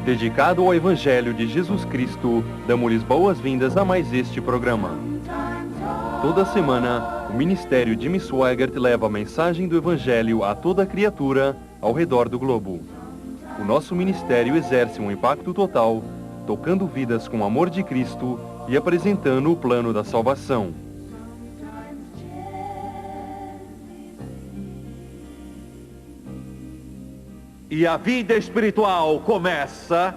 Dedicado ao Evangelho de Jesus Cristo, damos-lhes boas-vindas a mais este programa. Toda semana, o Ministério Jimmy Swaggart leva a mensagem do Evangelho a toda criatura ao redor do globo. O nosso ministério exerce um impacto total, tocando vidas com o amor de Cristo e apresentando o plano da salvação. E a vida espiritual começa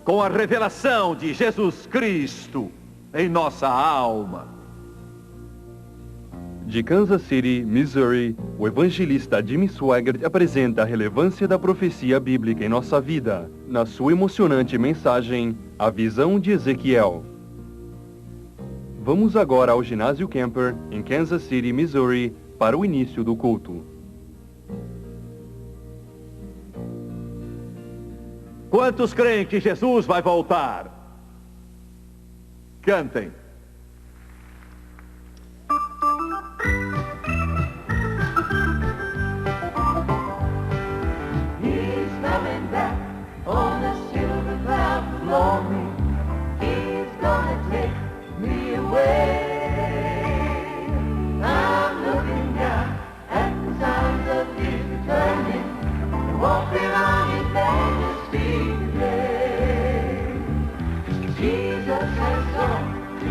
com a revelação de Jesus Cristo em nossa alma. De Kansas City, Missouri, o evangelista Jimmy Swaggart apresenta a relevância da profecia bíblica em nossa vida, na sua emocionante mensagem, A Visão de Ezequiel. Vamos agora ao Ginásio Camper, em Kansas City, Missouri, para o início do culto. Quantos creem que Jesus vai voltar? Cantem. He's coming back on the silver cloud of glory. He's gonna take me away. I'm looking down at the signs of his returning, walking on his majesty today. Jesus has come to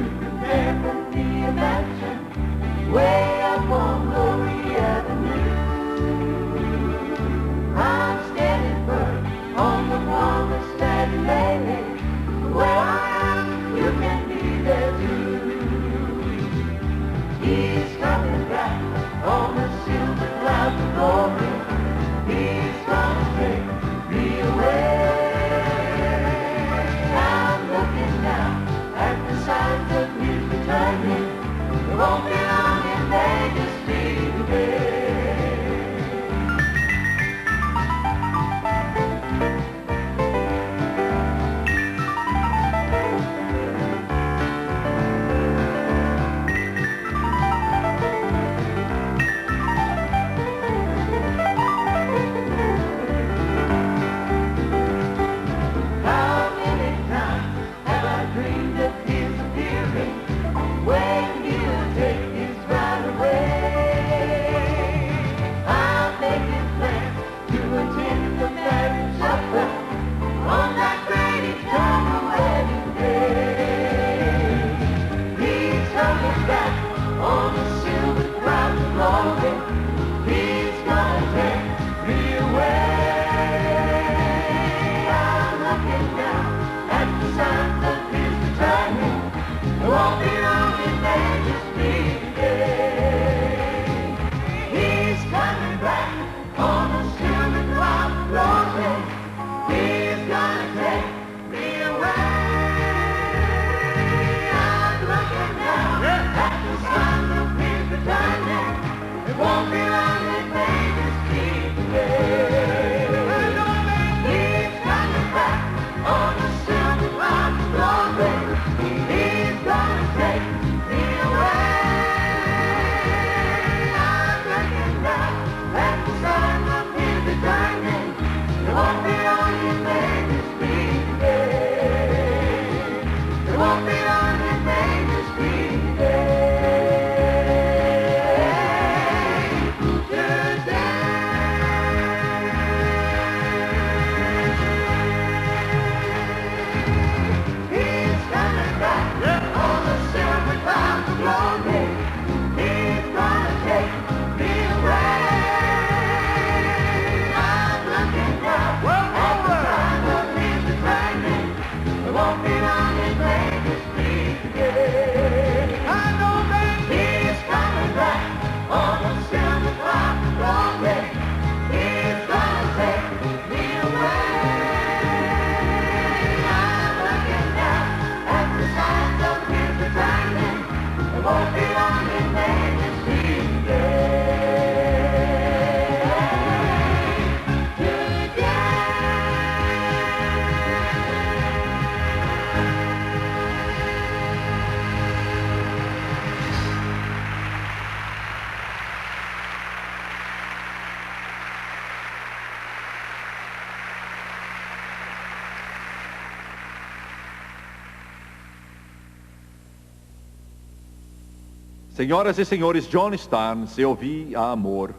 Senhoras e senhores, John Starnes, Se Ouvi a Amor.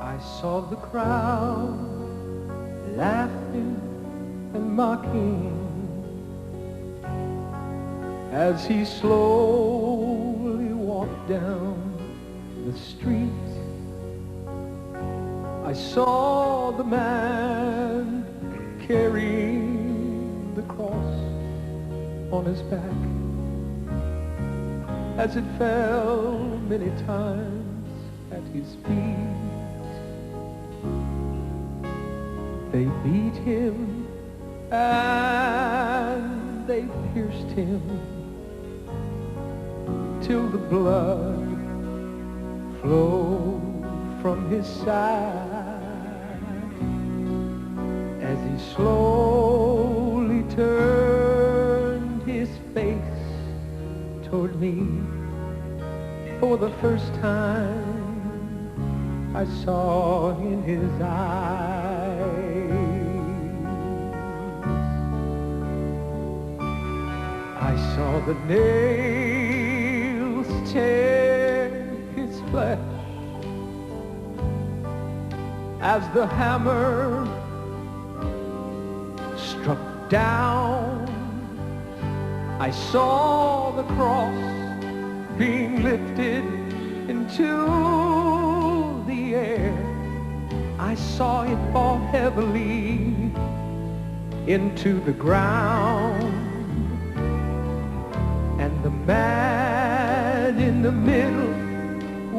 I saw the crowd laughing and mocking as he slowly walked down the street. I saw the man carrying the cross on his back as it fell many times at his feet. They beat him and they pierced him till the blood flowed from his side as he slowly turned his face toward me. For the first time I saw in his eyes I saw the nails tear his flesh as the hammer struck down. I saw the cross being lifted into the air. I saw it fall heavily into the ground. And the man in the middle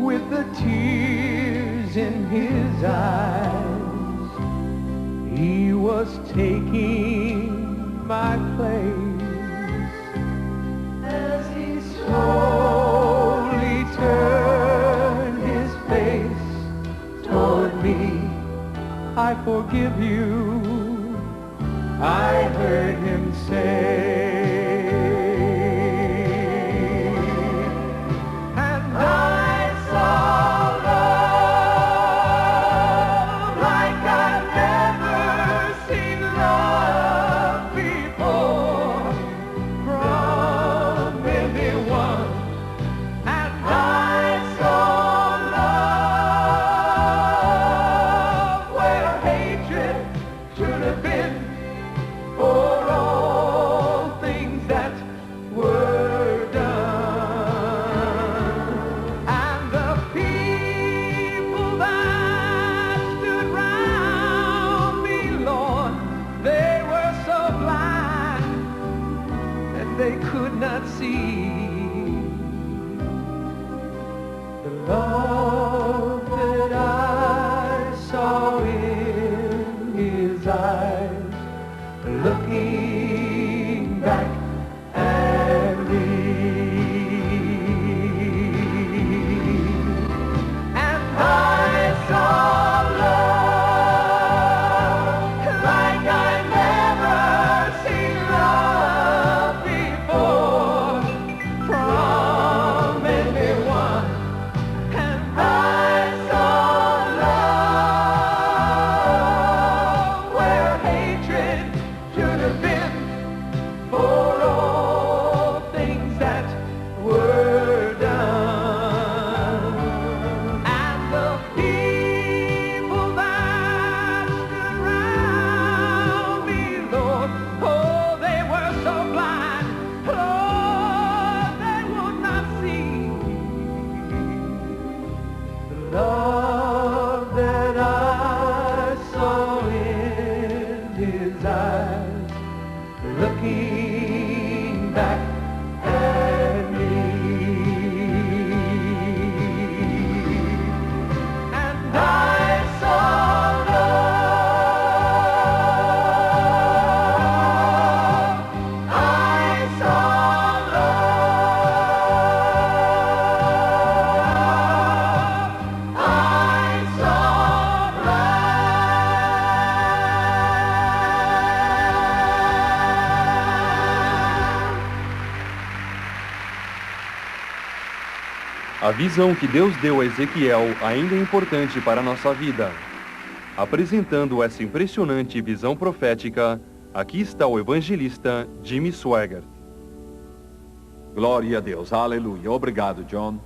with the tears in his eyes, he was taking my place as he slowly turned his face toward me. I forgive you, I heard him say. Looking back at me, and I saw love like I'd never seen love before from anyone, and I saw love where hatred should have been for all things that were done. And the people that stood around me, Lord, oh, they were so blind, Lord, they would not see the love that I saw in his eyes. Looking back at A visão que Deus deu a Ezequiel ainda é importante para a nossa vida. Apresentando essa impressionante visão profética, aqui está o evangelista Jimmy Swaggart. Glória a Deus, aleluia. Obrigado, John.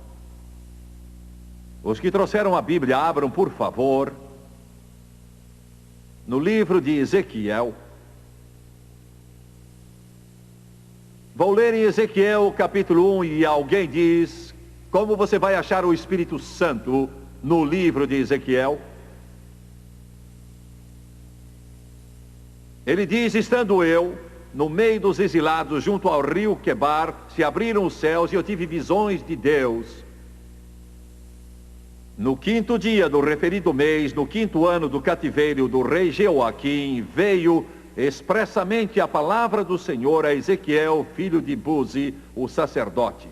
Os que trouxeram a Bíblia, abram, por favor, no livro de Ezequiel. Vou ler em Ezequiel capítulo 1 e alguém diz: como você vai achar o Espírito Santo no livro de Ezequiel? Ele diz: estando eu no meio dos exilados junto ao rio Quebar, se abriram os céus e eu tive visões de Deus. No 5º dia do referido mês, no 5º ano do cativeiro do rei Jeoaquim, veio expressamente a palavra do Senhor a Ezequiel, filho de Buzi, o sacerdote,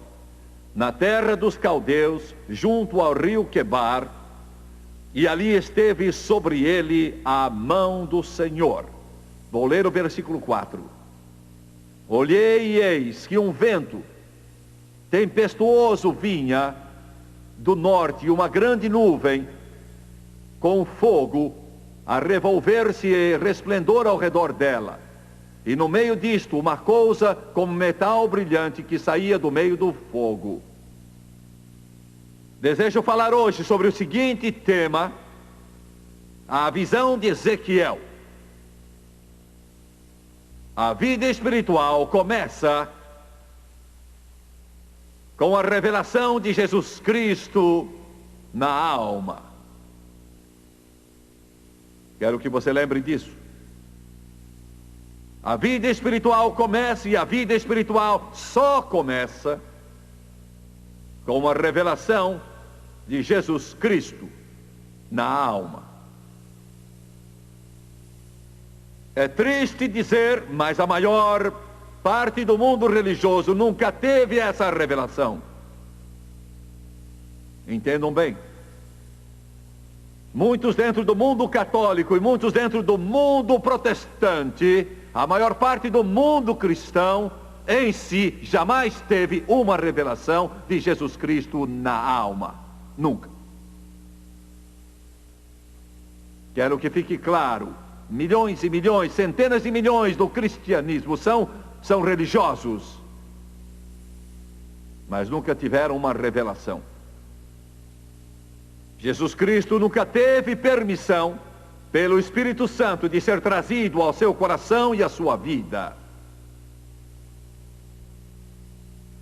na terra dos caldeus, junto ao rio Quebar, e ali esteve sobre ele a mão do Senhor. Vou ler o versículo 4. Olhei e eis que um vento tempestuoso vinha do norte, e uma grande nuvem com fogo a revolver-se e resplendor ao redor dela. E no meio disto, uma coisa como metal brilhante que saía do meio do fogo. Desejo falar hoje sobre o seguinte tema: a visão de Ezequiel. A vida espiritual começa com a revelação de Jesus Cristo na alma. Quero que você lembre disso. A vida espiritual começa, e a vida espiritual só começa com a revelação de Jesus Cristo na alma. É triste dizer, mas a maior parte do mundo religioso nunca teve essa revelação. Entendam bem. Muitos dentro do mundo católico e muitos dentro do mundo protestante, a maior parte do mundo cristão em si jamais teve uma revelação de Jesus Cristo na alma. Nunca. Quero que fique claro. Milhões e milhões, centenas de milhões do cristianismo são religiosos, mas nunca tiveram uma revelação. Jesus Cristo nunca teve permissão pelo Espírito Santo de ser trazido ao seu coração e à sua vida.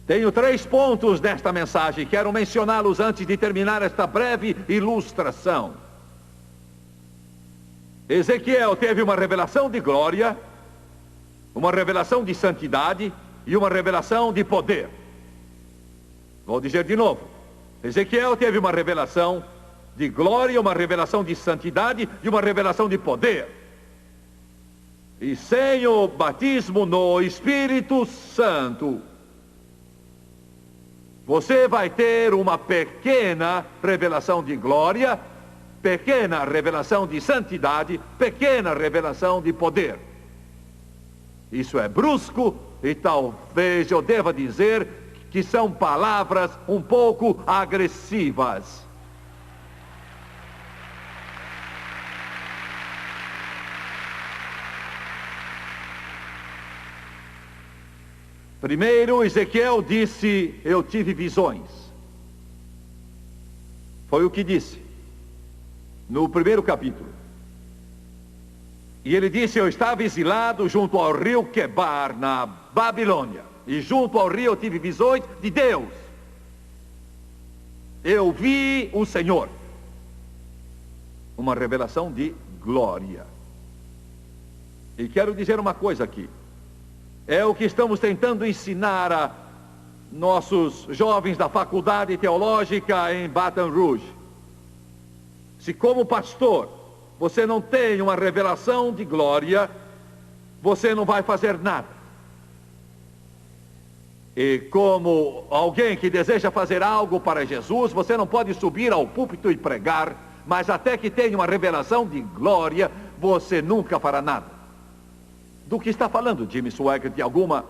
Tenho 3 pontos nesta mensagem, quero mencioná-los antes de terminar esta breve ilustração. Ezequiel teve uma revelação de glória, uma revelação de santidade e uma revelação de poder. Vou dizer de novo. Ezequiel teve uma revelação de glória, uma revelação de santidade e uma revelação de poder. E sem o batismo no Espírito Santo, você vai ter uma pequena revelação de glória, pequena revelação de santidade, pequena revelação de poder. Isso é brusco e talvez eu deva dizer que são palavras um pouco agressivas. Primeiro, Ezequiel disse: eu tive visões. Foi o que disse no primeiro capítulo. E ele disse: eu estava exilado junto ao rio Quebar, na Babilônia. E junto ao rio eu tive visões de Deus. Eu vi o Senhor. Uma revelação de glória. E quero dizer uma coisa aqui. É o que estamos tentando ensinar a nossos jovens da faculdade teológica em Baton Rouge. Se como pastor você não tem uma revelação de glória, você não vai fazer nada. E como alguém que deseja fazer algo para Jesus, você não pode subir ao púlpito e pregar, mas até que tenha uma revelação de glória, você nunca fará nada. Do que está falando Jimmy Swaggart? De alguma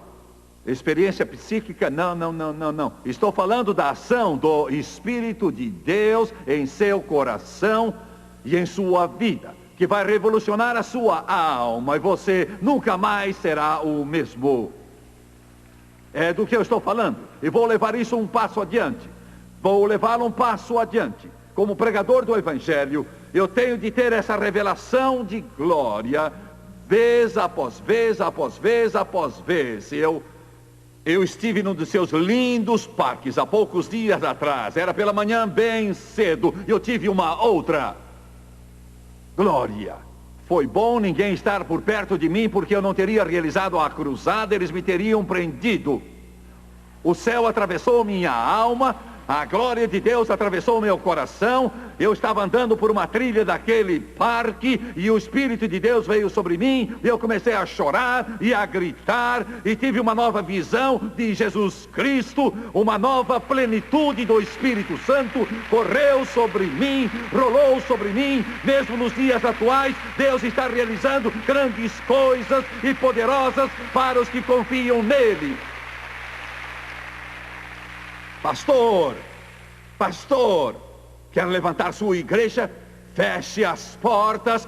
Experiência psíquica? Não. Estou falando da ação do Espírito de Deus em seu coração e em sua vida, que vai revolucionar a sua alma e você nunca mais será o mesmo. É do que eu estou falando. E vou levar isso um passo adiante. Vou levá-lo um passo adiante. Como pregador do Evangelho, eu tenho de ter essa revelação de glória, vez após vez, após vez, após vez. Eu estive num dos seus lindos parques há poucos dias atrás. Era pela manhã bem cedo. Eu tive uma outra glória. Foi bom ninguém estar por perto de mim, porque eu não teria realizado a cruzada, eles me teriam prendido. O céu atravessou minha alma, a glória de Deus atravessou meu coração. Eu estava andando por uma trilha daquele parque e o Espírito de Deus veio sobre mim. Eu comecei a chorar e a gritar e tive uma nova visão de Jesus Cristo. Uma nova plenitude do Espírito Santo correu sobre mim, rolou sobre mim. Mesmo nos dias atuais, Deus está realizando grandes coisas e poderosas para os que confiam nele. Pastor, quer levantar sua igreja? Feche as portas,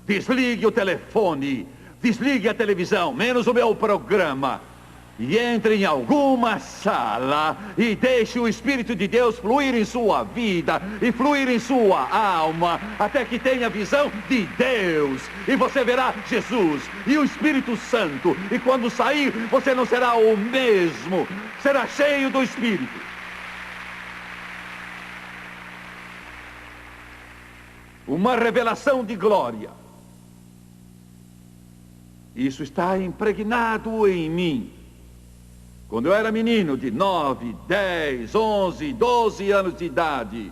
desligue o telefone, desligue a televisão, menos o meu programa, e entre em alguma sala e deixe o Espírito de Deus fluir em sua vida e fluir em sua alma, até que tenha visão de Deus, e você verá Jesus e o Espírito Santo, e quando sair, você não será o mesmo, será cheio do Espírito. Uma revelação de glória. Isso está impregnado em mim. Quando eu era menino de 9, 10, 11, 12 anos de idade,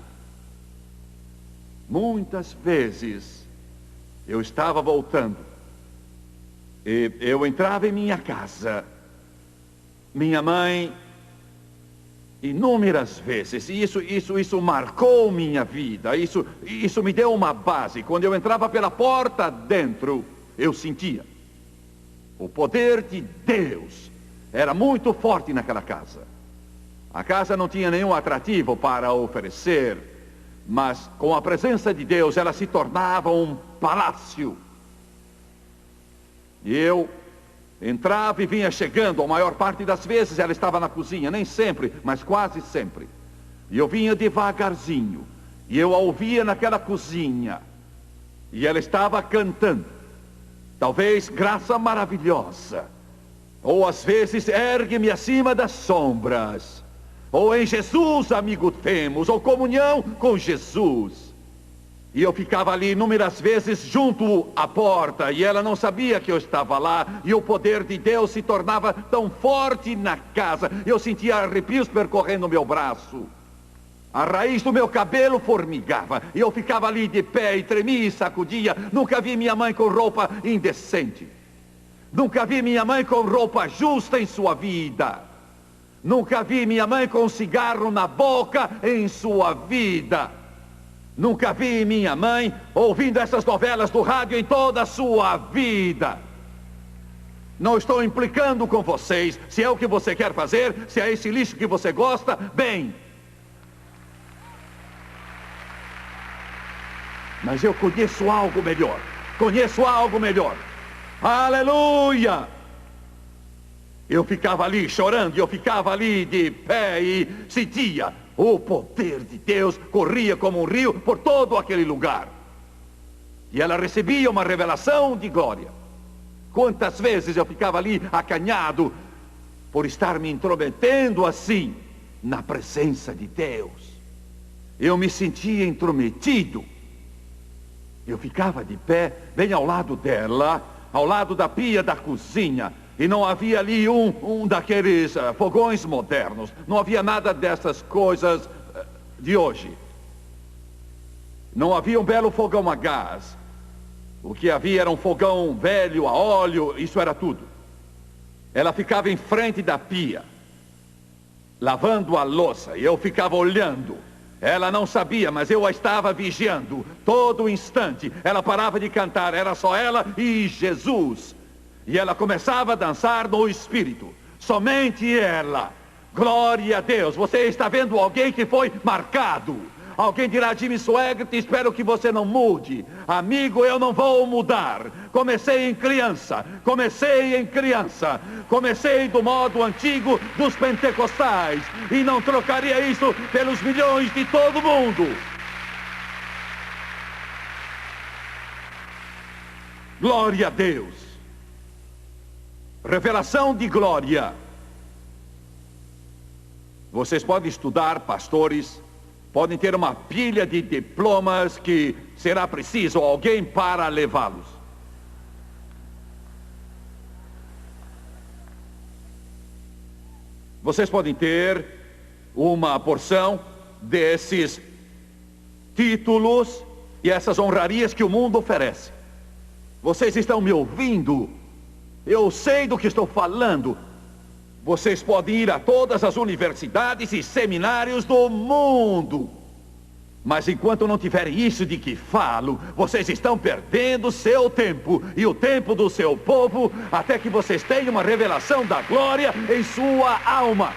muitas vezes eu estava voltando e eu entrava em minha casa. Minha mãe, inúmeras vezes, e isso marcou minha vida, isso me deu uma base. Quando eu entrava pela porta dentro, eu sentia o poder de Deus. Era muito forte naquela casa. A casa não tinha nenhum atrativo para oferecer, mas com a presença de Deus ela se tornava um palácio. E eu entrava e vinha chegando. A maior parte das vezes ela estava na cozinha, nem sempre, mas quase sempre. E eu vinha devagarzinho, e eu a ouvia naquela cozinha, e ela estava cantando, talvez Graça Maravilhosa, ou às vezes Ergue-me acima das sombras, ou Em Jesus amigo temos, ou Comunhão com Jesus. E eu ficava ali inúmeras vezes junto à porta, e ela não sabia que eu estava lá, e o poder de Deus se tornava tão forte na casa. Eu sentia arrepios percorrendo o meu braço. A raiz do meu cabelo formigava, e eu ficava ali de pé e tremia e sacudia. Nunca vi minha mãe com roupa indecente. Nunca vi minha mãe com roupa justa em sua vida. Nunca vi minha mãe com cigarro na boca em sua vida. Nunca vi minha mãe ouvindo essas novelas do rádio em toda a sua vida. Não estou implicando com vocês. Se é o que você quer fazer, se é esse lixo que você gosta, bem. Mas eu conheço algo melhor. Conheço algo melhor. Aleluia! Eu ficava ali chorando, eu ficava ali de pé e sentia o poder de Deus, corria como um rio por todo aquele lugar. E ela recebia uma revelação de glória. Quantas vezes eu ficava ali acanhado por estar me intrometendo assim na presença de Deus. Eu me sentia intrometido. Eu ficava de pé, bem ao lado dela, ao lado da pia da cozinha. E não havia ali um daqueles fogões modernos. Não havia nada dessas coisas de hoje. Não havia um belo fogão a gás. O que havia era um fogão velho a óleo, isso era tudo. Ela ficava em frente da pia, lavando a louça, e eu ficava olhando. Ela não sabia, mas eu a estava vigiando. Todo instante, ela parava de cantar, era só ela e Jesus. E ela começava a dançar no Espírito. Somente ela. Glória a Deus. Você está vendo alguém que foi marcado. Alguém dirá: Jimmy Swaggart, espero que você não mude. Amigo, eu não vou mudar. Comecei em criança. Comecei do modo antigo dos pentecostais. E não trocaria isso pelos milhões de todo mundo. Glória a Deus. Revelação de glória. Vocês podem estudar, pastores, podem ter uma pilha de diplomas que será preciso alguém para levá-los. Vocês podem ter uma porção desses títulos e essas honrarias que o mundo oferece. Vocês estão me ouvindo? Eu sei do que estou falando. Vocês podem ir a todas as universidades e seminários do mundo. Mas enquanto não tiverem isso de que falo, vocês estão perdendo seu tempo e o tempo do seu povo até que vocês tenham uma revelação da glória em sua alma.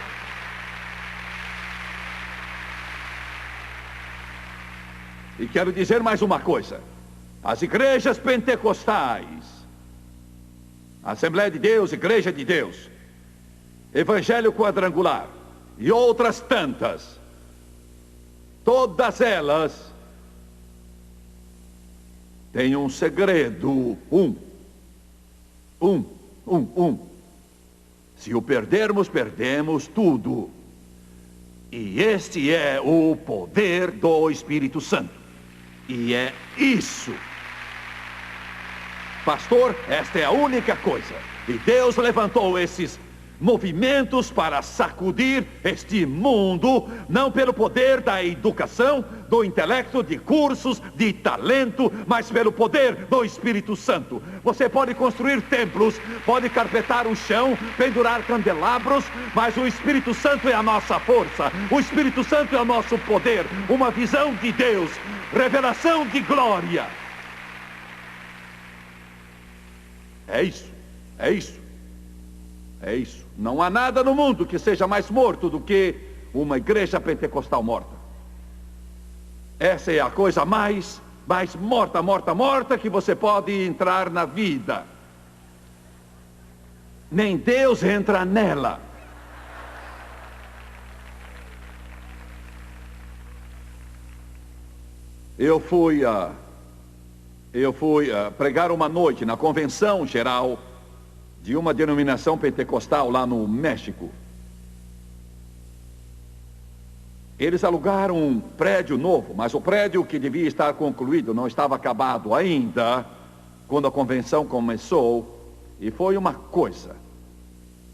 E quero dizer mais uma coisa. As igrejas pentecostais, Assembleia de Deus, Igreja de Deus, Evangelho Quadrangular e outras tantas, todas elas têm um segredo. Se o perdermos, perdemos tudo. E este é o poder do Espírito Santo. E é isso. Pastor, esta é a única coisa. E Deus levantou esses movimentos para sacudir este mundo, não pelo poder da educação, do intelecto, de cursos, de talento, mas pelo poder do Espírito Santo. Você pode construir templos, pode carpetar o chão, pendurar candelabros, mas o Espírito Santo é a nossa força, o Espírito Santo é o nosso poder, uma visão de Deus, revelação de glória. É isso. Não há nada no mundo que seja mais morto do que uma igreja pentecostal morta. Essa é a coisa mais morta que você pode entrar na vida. Nem Deus entra nela. Eu fui pregar uma noite na convenção geral de uma denominação pentecostal lá no México. Eles alugaram um prédio novo, mas o prédio que devia estar concluído não estava acabado ainda quando a convenção começou, e foi uma coisa.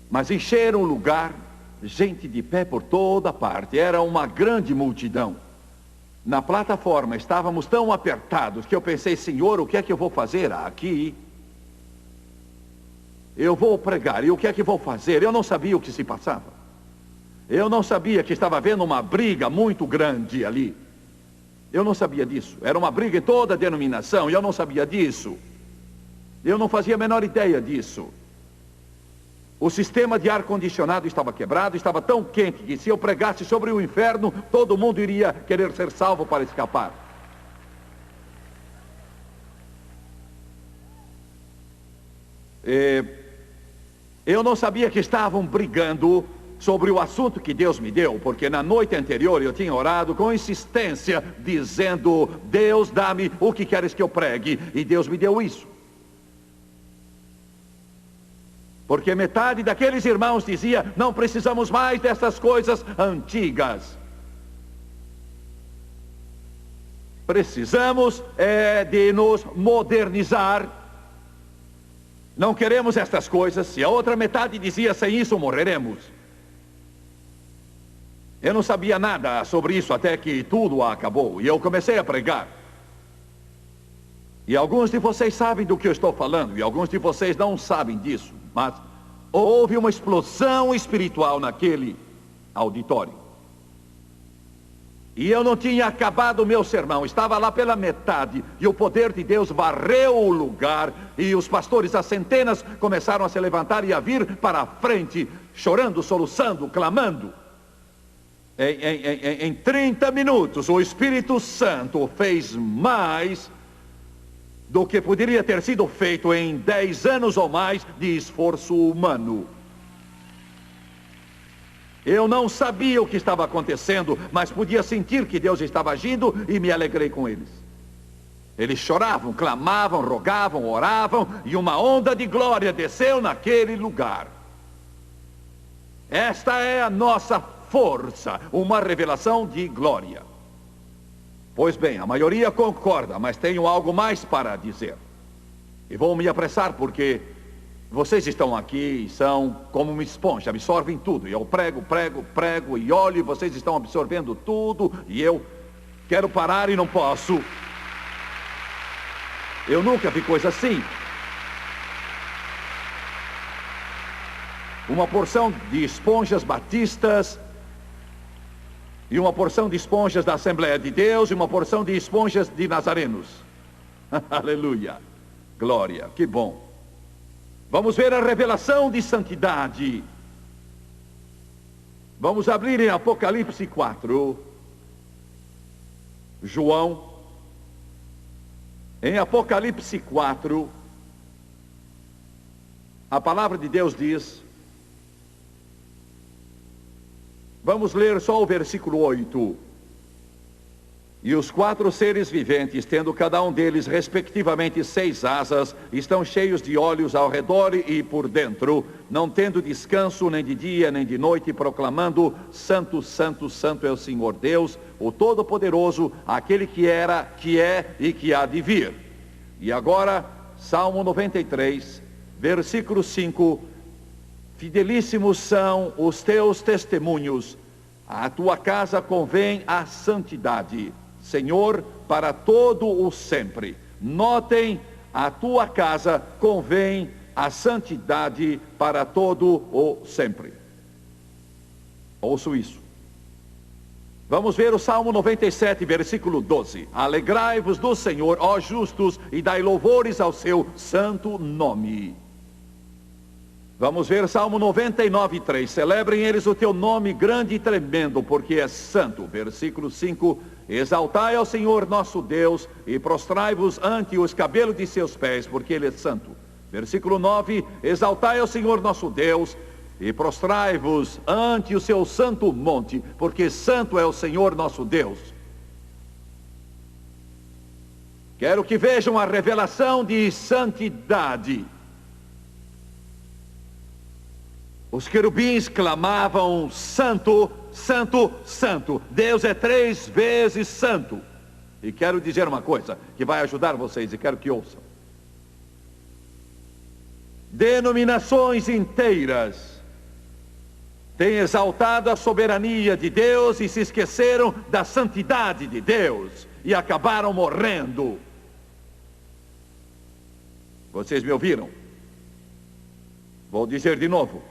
Mas encheram o lugar, gente de pé por toda parte, era uma grande multidão. Na plataforma estávamos tão apertados que eu pensei: Senhor, o que é que eu vou fazer aqui? Eu vou pregar, e o que é que vou fazer? Eu não sabia o que se passava. Eu não sabia que estava havendo uma briga muito grande ali. Eu não sabia disso. Era uma briga em toda a denominação, e eu não sabia disso. Eu não fazia a menor ideia disso. O sistema de ar-condicionado estava quebrado, estava tão quente que se eu pregasse sobre o inferno, todo mundo iria querer ser salvo para escapar. Eu não sabia que estavam brigando sobre o assunto que Deus me deu, porque na noite anterior eu tinha orado com insistência, dizendo: Deus, dá-me o que queres que eu pregue, e Deus me deu isso. Porque metade daqueles irmãos dizia: não precisamos mais dessas coisas antigas. Precisamos de nos modernizar. Não queremos estas coisas. E a outra metade dizia: sem isso morreremos. Eu não sabia nada sobre isso até que tudo acabou. E eu comecei a pregar. E alguns de vocês sabem do que eu estou falando, e alguns de vocês não sabem disso. Mas houve uma explosão espiritual naquele auditório. E eu não tinha acabado o meu sermão, estava lá pela metade, e o poder de Deus varreu o lugar, e os pastores, as centenas, começaram a se levantar e a vir para a frente, chorando, soluçando, clamando. Em 30 minutos, o Espírito Santo fez mais do que poderia ter sido feito em 10 anos ou mais de esforço humano. Eu não sabia o que estava acontecendo, mas podia sentir que Deus estava agindo e me alegrei com eles. Eles choravam, clamavam, rogavam, oravam, e uma onda de glória desceu naquele lugar. Esta é a nossa força, uma revelação de glória. Pois bem, a maioria concorda, mas tenho algo mais para dizer. E vou me apressar porque vocês estão aqui e são como uma esponja, absorvem tudo. E eu prego e olho e vocês estão absorvendo tudo. E eu quero parar e não posso. Eu nunca vi coisa assim. Uma porção de esponjas batistas e uma porção de esponjas da Assembleia de Deus e uma porção de esponjas de nazarenos. Aleluia. Glória, que bom. Vamos ver a revelação de santidade. Vamos abrir em Apocalipse 4. João. Em Apocalipse 4, a palavra de Deus diz... Vamos ler só o versículo 8. E os 4 seres viventes, tendo cada um deles respectivamente 6 asas, estão cheios de olhos ao redor e por dentro, não tendo descanso nem de dia nem de noite, proclamando: Santo, Santo, Santo é o Senhor Deus, o Todo-Poderoso, aquele que era, que é e que há de vir. E agora, Salmo 93, versículo 5. Fidelíssimos são os teus testemunhos, à tua casa convém a santidade, Senhor, para todo o sempre. Notem, a tua casa convém a santidade para todo o sempre. Ouço isso. Vamos ver o Salmo 97, versículo 12. Alegrai-vos do Senhor, ó justos, e dai louvores ao seu santo nome. Vamos ver Salmo 99, 3. Celebrem eles o teu nome grande e tremendo, porque é santo. Versículo 5. Exaltai ao Senhor nosso Deus e prostrai-vos ante os cabelos de seus pés, porque ele é santo. Versículo 9. Exaltai ao Senhor nosso Deus e prostrai-vos ante o seu santo monte, porque santo é o Senhor nosso Deus. Quero que vejam a revelação de santidade. Os querubins clamavam: Santo, Santo, Santo. Deus é 3 vezes santo. E quero dizer uma coisa que vai ajudar vocês, e quero que ouçam. Denominações inteiras têm exaltado a soberania de Deus e se esqueceram da santidade de Deus e acabaram morrendo. Vocês me ouviram? Vou dizer de novo.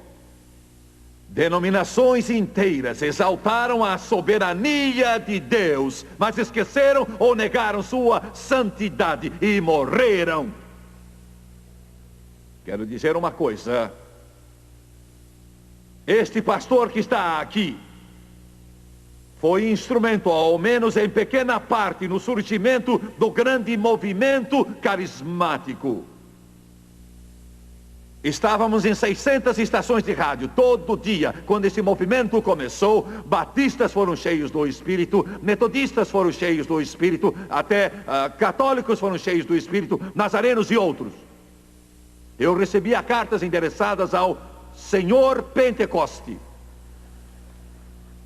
Denominações inteiras exaltaram a soberania de Deus, mas esqueceram ou negaram sua santidade e morreram. Quero dizer uma coisa. Este pastor que está aqui foi instrumento, ao menos em pequena parte, no surgimento do grande movimento carismático. Estávamos em 600 estações de rádio todo dia. Quando esse movimento começou, batistas foram cheios do Espírito, metodistas foram cheios do Espírito, até católicos foram cheios do Espírito, nazarenos e outros. Eu recebia cartas endereçadas ao Senhor Pentecoste,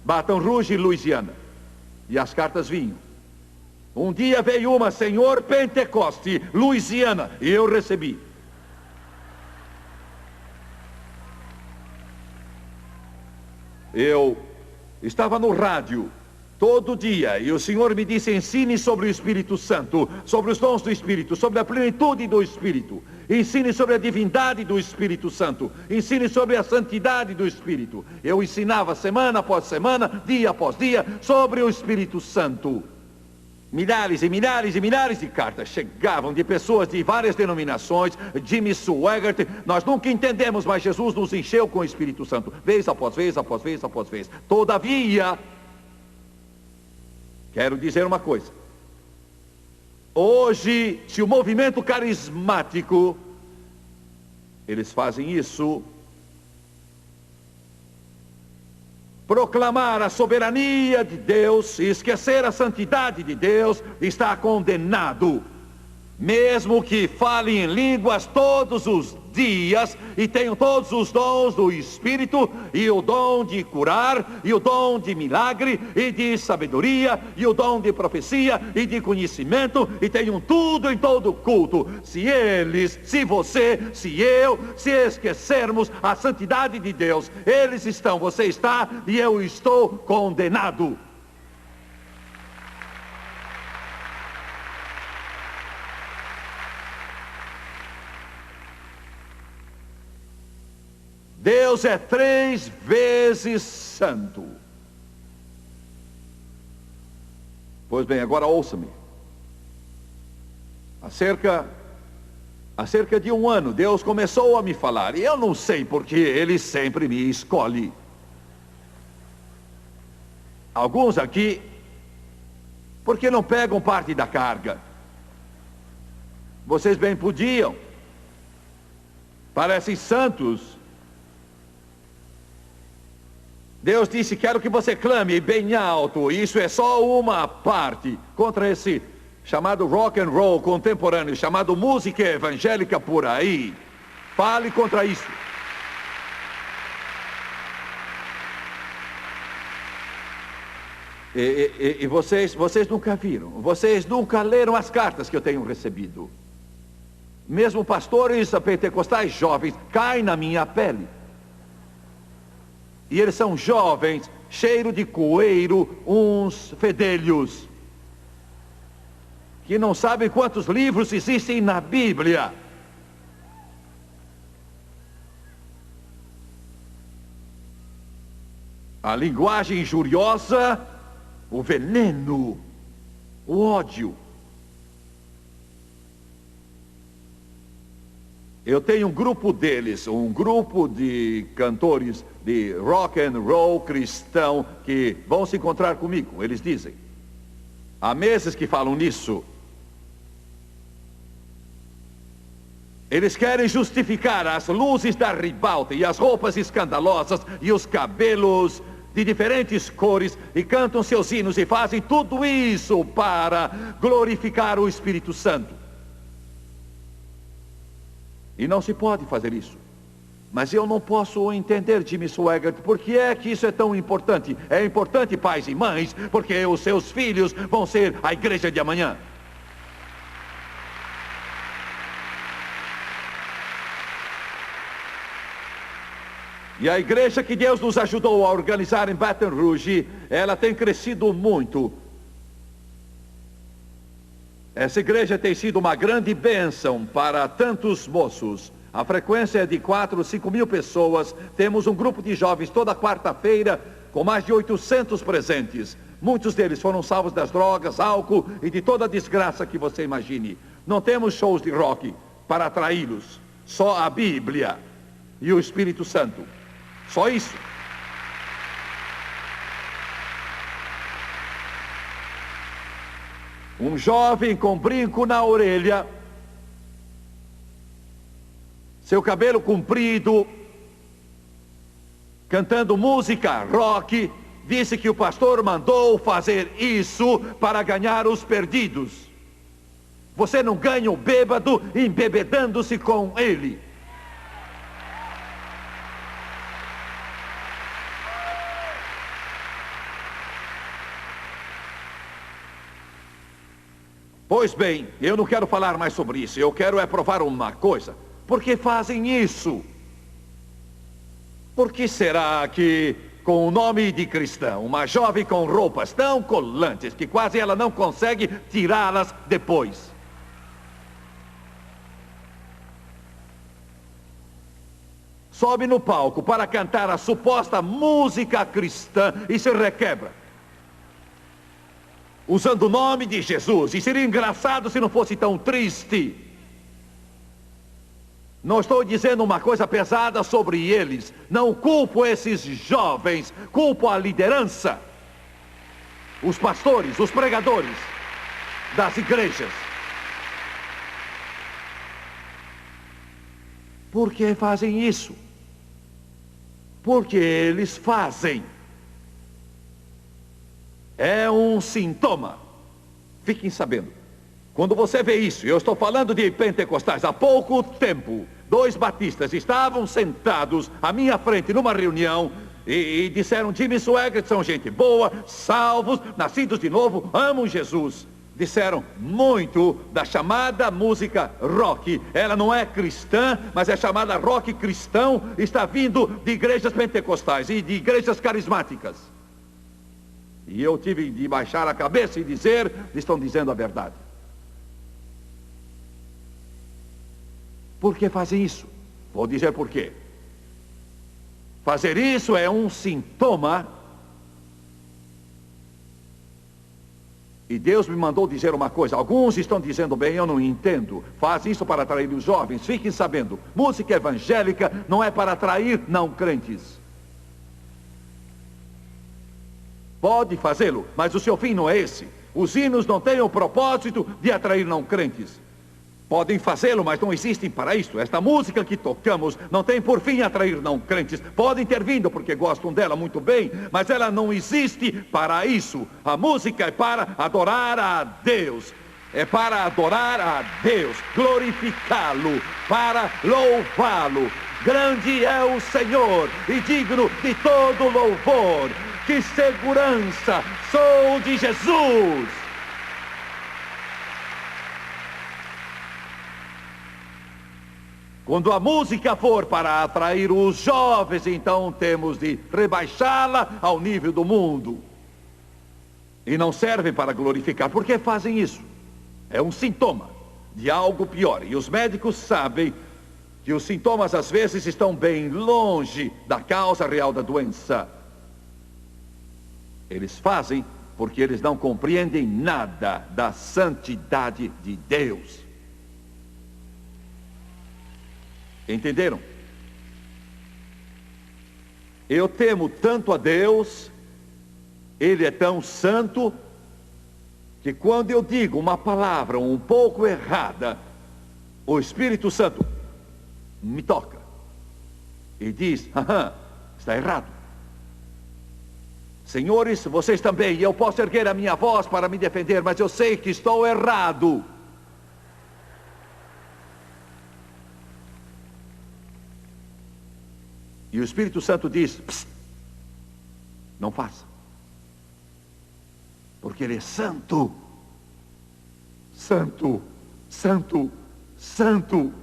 Baton Rouge, Louisiana. E as cartas vinham. Um dia veio uma: Senhor Pentecoste, Louisiana, e eu recebi. Eu estava no rádio todo dia e o Senhor me disse: ensine sobre o Espírito Santo, sobre os dons do Espírito, sobre a plenitude do Espírito. Ensine sobre a divindade do Espírito Santo. Ensine sobre a santidade do Espírito. Eu ensinava semana após semana, dia após dia, sobre o Espírito Santo. Milhares e milhares e milhares de cartas chegavam de pessoas de várias denominações. Jimmy Swaggart, nós nunca entendemos, mas Jesus nos encheu com o Espírito Santo, vez após vez, após vez, após vez. Todavia, quero dizer uma coisa. Hoje, se o movimento carismático, eles fazem isso, proclamar a soberania de Deus e esquecer a santidade de Deus, está condenado. Mesmo que falem em línguas todos os dias e tenham todos os dons do Espírito, e o dom de curar, e o dom de milagre, e de sabedoria, e o dom de profecia, e de conhecimento, e tenham tudo em todo culto. Se eles, se você, se eu, se esquecermos a santidade de Deus, eles estão, você está, e eu estou condenado. Deus é 3 vezes santo. Pois bem, agora ouça-me. Há cerca de 1 ano, Deus começou a me falar. E eu não sei porque Ele sempre me escolhe. Alguns aqui, porque não pegam parte da carga. Vocês bem podiam. Parecem santos. Deus disse, quero que você clame bem alto. Isso é só uma parte contra esse chamado rock and roll contemporâneo, chamado música evangélica por aí. Fale contra isso. E vocês nunca viram, vocês nunca leram as cartas que eu tenho recebido. Mesmo pastores pentecostais jovens caem na minha pele. E eles são jovens, cheiro de coeiro, uns fedelhos, que não sabem quantos livros existem na Bíblia. A linguagem injuriosa, o veneno, o ódio. Eu tenho um grupo deles, um grupo de cantores de rock and roll cristão que vão se encontrar comigo. Eles dizem, há meses que falam nisso. Eles querem justificar as luzes da ribalta e as roupas escandalosas e os cabelos de diferentes cores e cantam seus hinos e fazem tudo isso para glorificar o Espírito Santo. E não se pode fazer isso. Mas eu não posso entender, Jimmy Swaggart, por que é que isso é tão importante? É importante, pais e mães, porque os seus filhos vão ser a igreja de amanhã. E a igreja que Deus nos ajudou a organizar em Baton Rouge, ela tem crescido muito. Essa igreja tem sido uma grande bênção para tantos moços. A frequência é de 4 ou 5 mil pessoas. Temos um grupo de jovens toda quarta-feira com mais de 800 presentes. Muitos deles foram salvos das drogas, álcool e de toda a desgraça que você imagine. Não temos shows de rock para atraí-los. Só a Bíblia e o Espírito Santo. Só isso. Um jovem com brinco na orelha, seu cabelo comprido, cantando música rock, disse que o pastor mandou fazer isso para ganhar os perdidos. Você não ganha o bêbado embebedando-se com ele. Pois bem, eu não quero falar mais sobre isso. Eu quero é provar uma coisa. Por que fazem isso? Por que será que, com o nome de cristão, uma jovem com roupas tão colantes que quase ela não consegue tirá-las depois? Sobe no palco para cantar a suposta música cristã e se requebra. usando o nome de Jesus. E seria engraçado se não fosse tão triste. Não estou dizendo uma coisa pesada sobre eles. Não culpo esses jovens. Culpo a liderança. Os pastores, os pregadores das igrejas. Por que fazem isso? Porque eles fazem. É um sintoma. Fiquem sabendo. Quando você vê isso, eu estou falando de pentecostais. Há pouco tempo, 2 batistas estavam sentados à minha frente numa reunião e disseram: Jimmy Swaggart são gente boa, salvos, nascidos de novo, amam Jesus. Disseram muito da chamada música rock. Ela não é cristã, mas é chamada rock cristão. Está vindo de igrejas pentecostais e de igrejas carismáticas. E eu tive de baixar a cabeça e dizer: estão dizendo a verdade. Por que fazem isso? Vou dizer por quê. Fazer isso é um sintoma. E Deus me mandou dizer uma coisa. Alguns estão dizendo: bem, eu não entendo. Faz isso para atrair os jovens. Fiquem sabendo, música evangélica não é para atrair não crentes. Pode fazê-lo, mas o seu fim não é esse. Os hinos não têm o propósito de atrair não crentes. Podem fazê-lo, mas não existem para isso. Esta música que tocamos não tem por fim atrair não crentes. Podem ter vindo porque gostam dela muito bem, mas ela não existe para isso. A música é para adorar a Deus. É para adorar a Deus, glorificá-lo, para louvá-lo. Grande é o Senhor e digno de todo louvor. Que segurança sou de Jesus! Quando a música for para atrair os jovens, então temos de rebaixá-la ao nível do mundo. E não servem para glorificar. Por que fazem isso? É um sintoma de algo pior. E os médicos sabem que os sintomas às vezes estão bem longe da causa real da doença. Eles fazem porque eles não compreendem nada da santidade de Deus. Entenderam? Eu temo tanto a Deus, Ele é tão santo, que quando eu digo uma palavra um pouco errada, o Espírito Santo me toca e diz: está errado. Senhores, vocês também, eu posso erguer a minha voz para me defender, mas eu sei que estou errado. E o Espírito Santo diz: psst, não faça. Porque Ele é santo. Santo, santo, santo.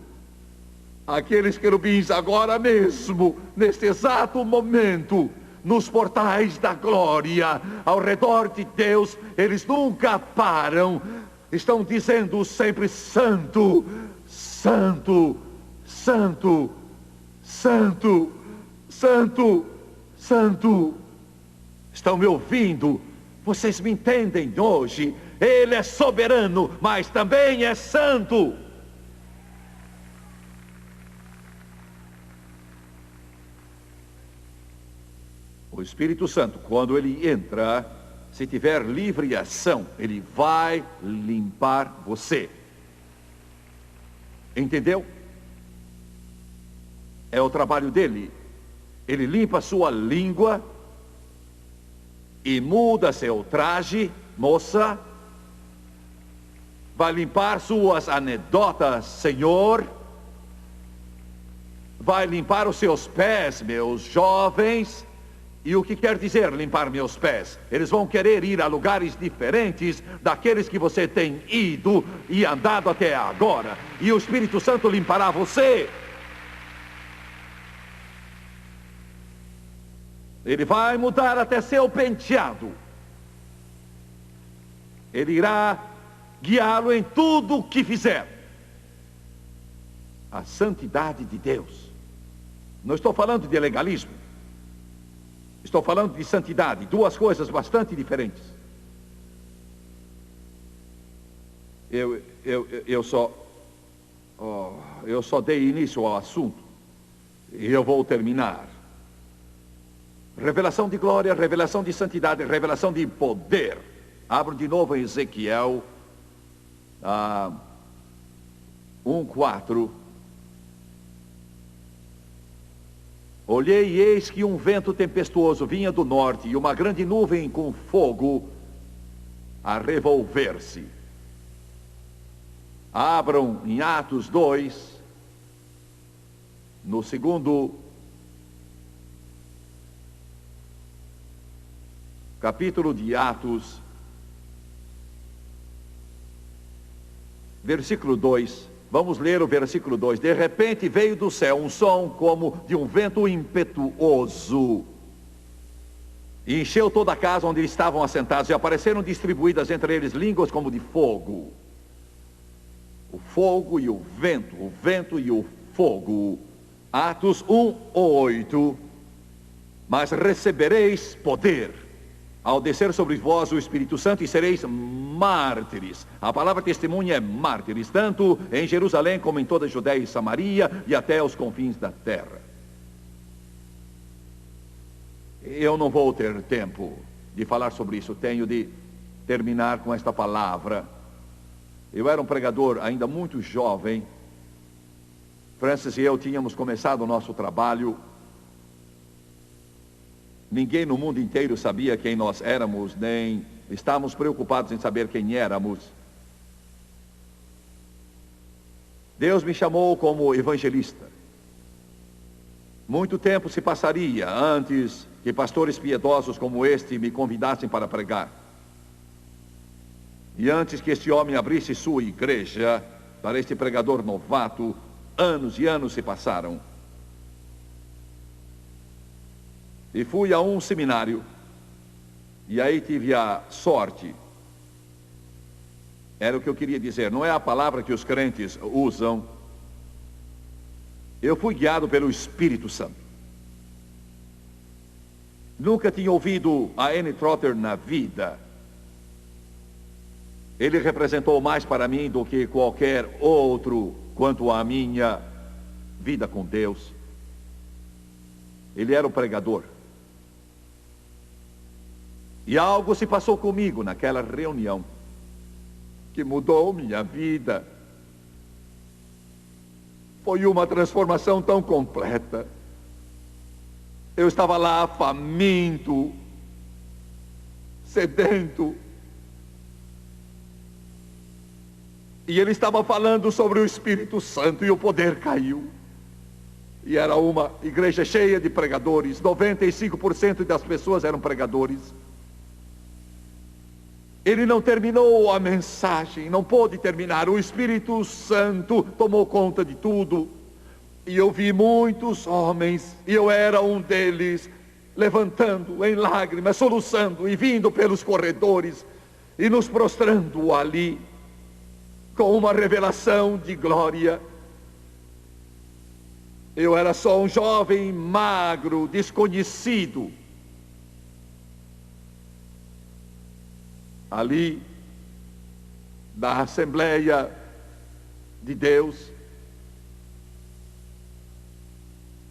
Aqueles querubins agora mesmo, neste exato momento, nos portais da glória, ao redor de Deus, eles nunca param. Estão dizendo sempre: santo, santo, santo, santo. Santo, santo. Estão me ouvindo? Vocês me entendem hoje? Ele é soberano, mas também é santo. O Espírito Santo, quando ele entra, se tiver livre ação, ele vai limpar você. Entendeu? É o trabalho dele. Ele limpa sua língua e muda seu traje, moça. Vai limpar suas anedotas, Senhor. Vai limpar os seus pés, meus jovens. E o que quer dizer limpar meus pés? Eles vão querer ir a lugares diferentes daqueles que você tem ido e andado até agora. E o Espírito Santo limpará você. Ele vai mudar até seu penteado. Ele irá guiá-lo em tudo o que fizer. A santidade de Deus. Não estou falando de legalismo. Estou falando de santidade. Duas coisas bastante diferentes. Eu só dei início ao assunto. E eu vou terminar. Revelação de glória, revelação de santidade, revelação de poder. Abro de novo em Ezequiel 1:4. Olhei e eis que um vento tempestuoso vinha do norte e uma grande nuvem com fogo a revolver-se. Abram em Atos 2, no segundo capítulo de Atos, versículo 2. Vamos ler o versículo 2. De repente veio do céu um som como de um vento impetuoso. E encheu toda a casa onde eles estavam assentados, e apareceram distribuídas entre eles línguas como de fogo. O fogo e o vento e o fogo. Atos 1:8. Mas recebereis poder ao descer sobre vós o Espírito Santo, e sereis mártires. A palavra testemunha é mártires, tanto em Jerusalém como em toda a Judéia e Samaria e até os confins da terra. Eu não vou ter tempo de falar sobre isso. Tenho de terminar com esta palavra. Eu era um pregador ainda muito jovem. Francis e eu tínhamos começado o nosso trabalho. Ninguém no mundo inteiro sabia quem nós éramos, nem estávamos preocupados em saber quem éramos. Deus me chamou como evangelista. Muito tempo se passaria antes que pastores piedosos como este me convidassem para pregar. E antes que este homem abrisse sua igreja para este pregador novato, anos e anos se passaram. E fui a um seminário, e aí tive a sorte. Era o que eu queria dizer, não é a palavra que os crentes usam. Eu fui guiado pelo Espírito Santo. Nunca tinha ouvido a N. Trotter na vida. Ele representou mais para mim do que qualquer outro quanto à minha vida com Deus. Ele era o pregador. E algo se passou comigo naquela reunião que mudou minha vida. Foi uma transformação tão completa. Eu estava lá faminto, sedento. E ele estava falando sobre o Espírito Santo e o poder caiu. E era uma igreja cheia de pregadores. 95% das pessoas eram pregadores. Ele não terminou a mensagem, não pôde terminar. O Espírito Santo tomou conta de tudo. E eu vi muitos homens, e eu era um deles, levantando em lágrimas, soluçando e vindo pelos corredores e nos prostrando ali com uma revelação de glória. Eu era só um jovem magro, desconhecido. Ali, da Assembleia de Deus.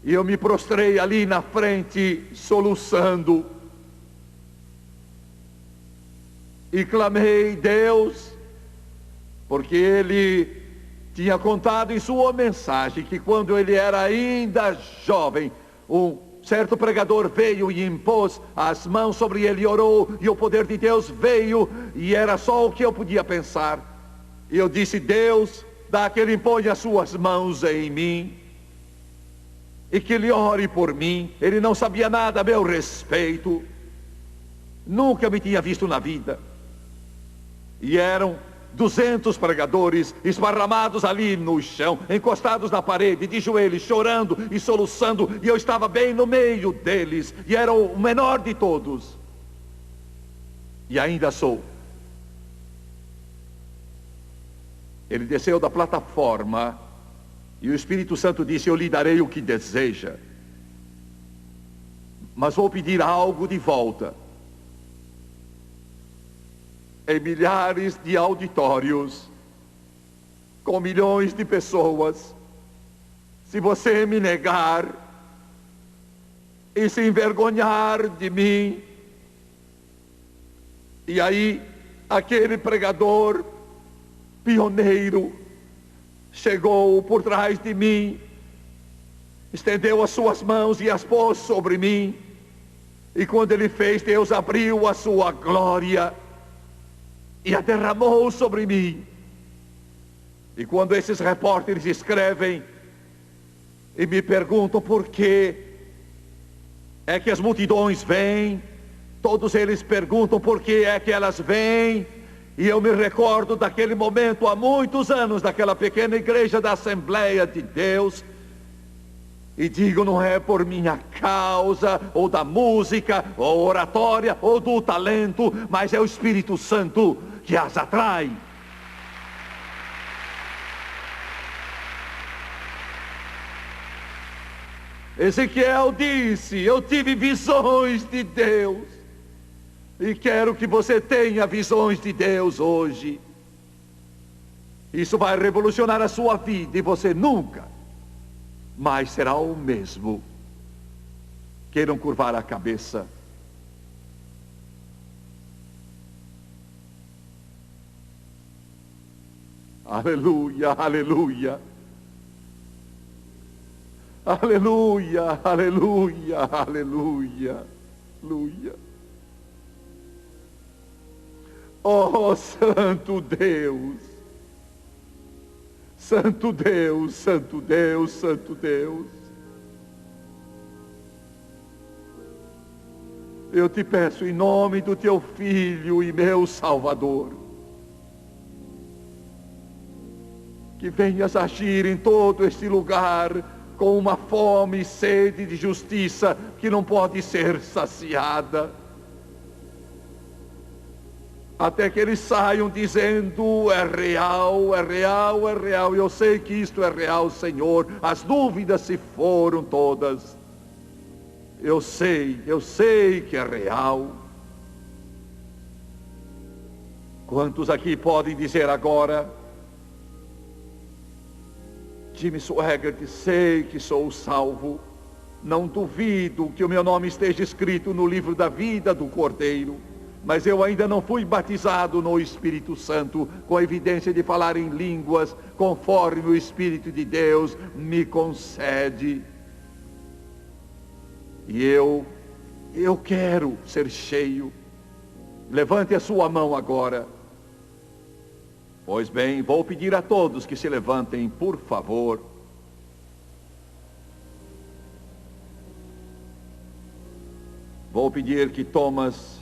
E eu me prostrei ali na frente, soluçando. E clamei, Deus, porque ele tinha contado em sua mensagem que quando ele era ainda jovem, um certo pregador veio e impôs as mãos sobre ele e orou, e o poder de Deus veio, e era só o que eu podia pensar. E eu disse, Deus, dá que ele imponha as suas mãos em mim, e que ele ore por mim. Ele não sabia nada a meu respeito, nunca me tinha visto na vida, e eram 200 pregadores esparramados ali no chão, encostados na parede, de joelhos, chorando e soluçando, e eu estava bem no meio deles, e era o menor de todos, e ainda sou. Ele desceu da plataforma, e o Espírito Santo disse, eu lhe darei o que deseja, mas vou pedir algo de volta. Em milhares de auditórios, com milhões de pessoas, se você me negar e se envergonhar de mim. E aí, aquele pregador pioneiro chegou por trás de mim, estendeu as suas mãos e as pôs sobre mim. E quando ele fez, Deus abriu a sua glória e a derramou sobre mim. E quando esses repórteres escrevem e me perguntam por que é que as multidões vêm, todos eles perguntam por que é que elas vêm. E eu me recordo daquele momento, há muitos anos, daquela pequena igreja da Assembleia de Deus, e digo, não é por minha causa, ou da música, ou oratória, ou do talento, mas é o Espírito Santo que as atrai. Ezequiel disse, eu tive visões de Deus, e quero que você tenha visões de Deus hoje. Isso vai revolucionar a sua vida, e você nunca mais será o mesmo. Queiram curvar a cabeça. Aleluia, aleluia. Aleluia, aleluia, aleluia, aleluia. Oh, Santo Deus, Santo Deus, Santo Deus, Santo Deus. Eu te peço em nome do teu Filho e meu Salvador, que venhas agir em todo este lugar com uma fome e sede de justiça que não pode ser saciada. Até que eles saiam dizendo, é real, é real, é real. Eu sei que isto é real, Senhor. As dúvidas se foram todas. Eu sei que é real. Quantos aqui podem dizer agora, Jimmy Swaggart, sei que sou salvo. Não duvido que o meu nome esteja escrito no livro da vida do Cordeiro. Mas eu ainda não fui batizado no Espírito Santo, com a evidência de falar em línguas, conforme o Espírito de Deus me concede. E eu quero ser cheio. Levante a sua mão agora. Pois bem, vou pedir a todos que se levantem, por favor. Vou pedir que Thomas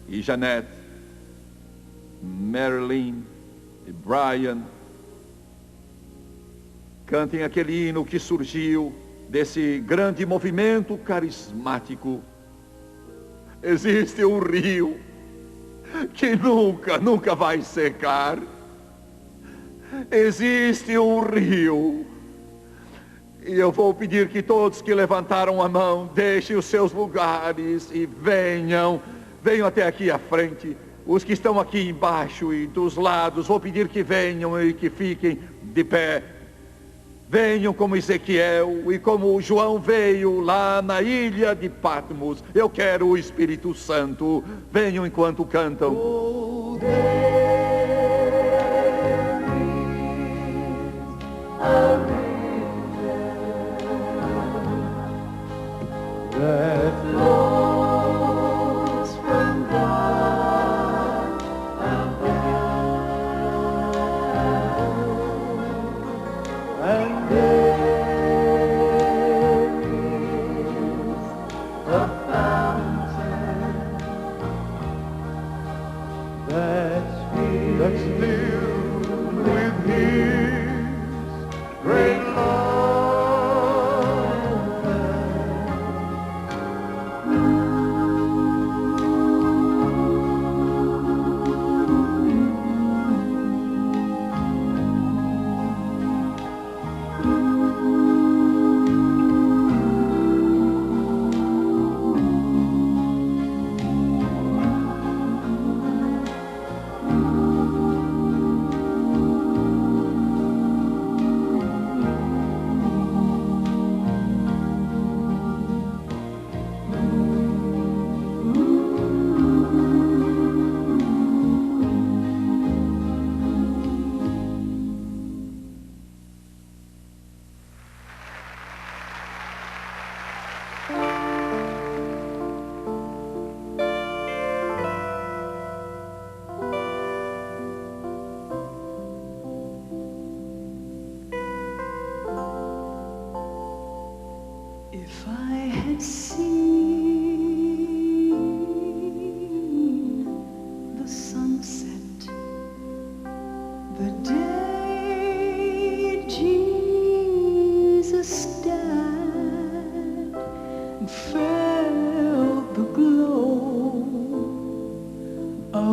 e Jeanette, Marilyn e Brian cantem aquele hino que surgiu desse grande movimento carismático. Existe um rio que nunca vai secar. Existe um rio. E eu vou pedir que todos que levantaram a mão deixem os seus lugares e venham até aqui à frente. Os que estão aqui embaixo e dos lados, vou pedir que venham e que fiquem de pé. Venham como Ezequiel e como João veio lá na ilha de Patmos. Eu quero o Espírito Santo. Venham enquanto cantam. Oh, there is a river that flows from God above, and there is a fountain that's filled with His great love.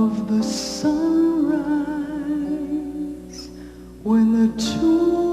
of the sunrise when the two